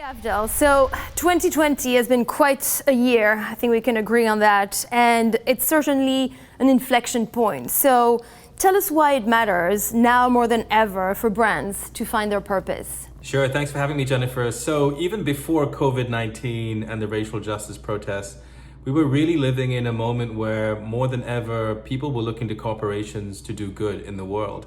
Afdhel, so 2020 has been quite a year. I think we can agree on that. And it's certainly an inflection point. So tell us why it matters now more than ever for brands to find their purpose. Sure, thanks for having me, Jennifer. So even before COVID-19 and the racial justice protests, we were really living in a moment where more than ever, people were looking to corporations to do good in the world.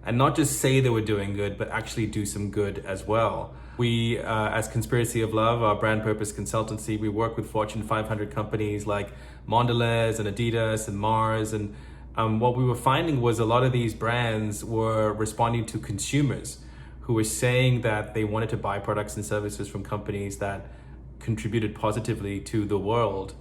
And not just say they were doing good, but actually do some good as well. We, as Conspiracy of Love, our brand purpose consultancy, we work with Fortune 500 companies like Mondelez and Adidas and Mars. And what we were finding was a lot of these brands were responding to consumers who were saying that they wanted to buy products and services from companies that contributed positively to the world.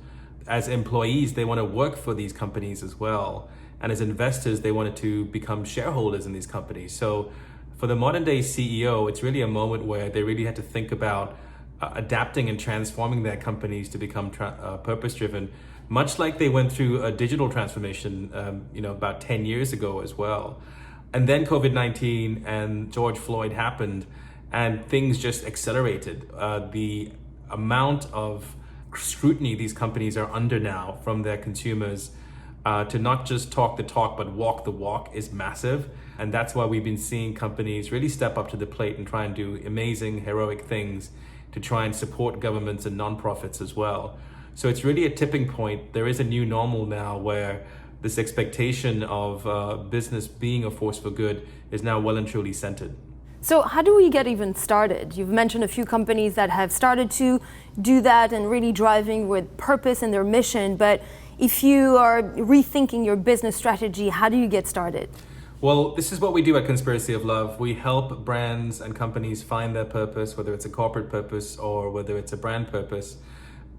As employees, they want to work for these companies as well. And as investors, they wanted to become shareholders in these companies. So for the modern day CEO, it's really a moment where they really had to think about adapting and transforming their companies to become purpose driven, much like they went through a digital transformation about 10 years ago as well. And then COVID-19 and George Floyd happened and things just accelerated. The amount of scrutiny these companies are under now from their consumers to not just talk the talk, but walk the walk is massive. And that's why we've been seeing companies really step up to the plate and try and do amazing, heroic things to try and support governments and nonprofits as well. So it's really a tipping point. There is a new normal now where this expectation of business being a force for good is now well and truly centered. So how do we get even started? You've mentioned a few companies that have started to do that and really driving with purpose in their mission, but if you are rethinking your business strategy, how do you get started? Well, this is what we do at Conspiracy of Love. We help brands and companies find their purpose, whether it's a corporate purpose or whether it's a brand purpose.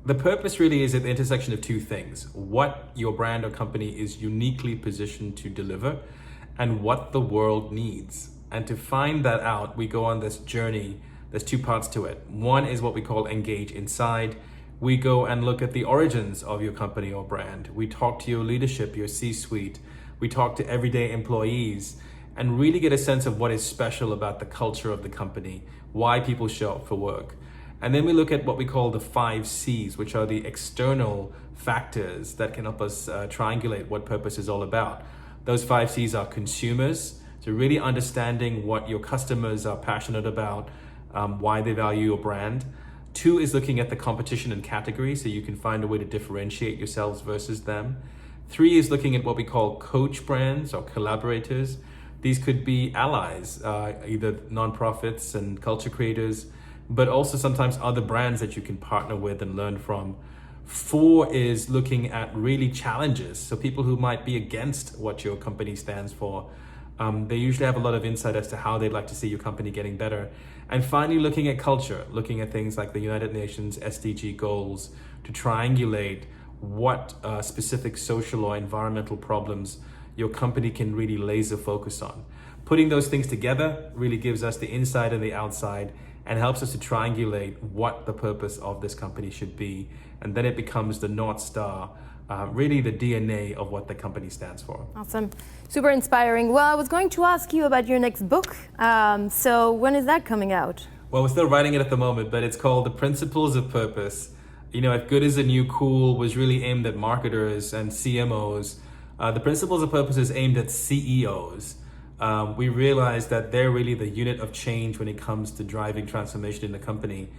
The purpose really is at the intersection of two things: what your brand or company is uniquely positioned to deliver and what the world needs. And to find that out, we go on this journey. There's two parts to it. One is what we call engage inside. We go and look at the origins of your company or brand. We talk to your leadership, your C-suite. We talk to everyday employees and really get a sense of what is special about the culture of the company, why people show up for work. And then we look at what we call the 5 C's, which are the external factors that can help us triangulate what purpose is all about. Those 5 C's are consumers, so really understanding what your customers are passionate about, why they value your brand. 2 is looking at the competition and category, so you can find a way to differentiate yourselves versus them. 3 is looking at what we call coach brands or collaborators. These could be allies, either nonprofits and culture creators, but also sometimes other brands that you can partner with and learn from. 4 is looking at really challenges, so people who might be against what your company stands for. They usually have a lot of insight as to how they'd like to see your company getting better. And finally, looking at culture, looking at things like the United Nations SDG goals to triangulate what specific social or environmental problems your company can really laser focus on. Putting those things together really gives us the inside and the outside and helps us to triangulate what the purpose of this company should be. And then it becomes the North Star, really the DNA of what the company stands for. Awesome. Super inspiring. Well, I was going to ask you about your next book. So when is that coming out? Well, we're still writing it at the moment, but it's called The Principles of Purpose. You know, if good is the new cool was really aimed at marketers and CMOs, The Principles of Purpose is aimed at CEOs. We realize that they're really the unit of change when it comes to driving transformation in the company.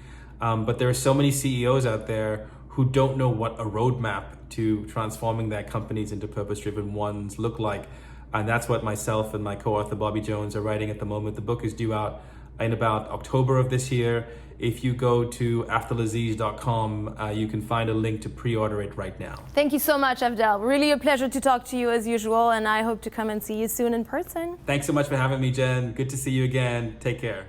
But there are so many CEOs out there who don't know what a roadmap to transforming their companies into purpose-driven ones look like. And that's what myself and my co-author Bobby Jones are writing at the moment. The book is due out in about October of this year. If you go to afdhelaziz.com, you can find a link to pre-order it right now. Thank you so much, Afdhel. Really a pleasure to talk to you as usual, and I hope to come and see you soon in person. Thanks so much for having me, Jen. Good to see you again. Take care.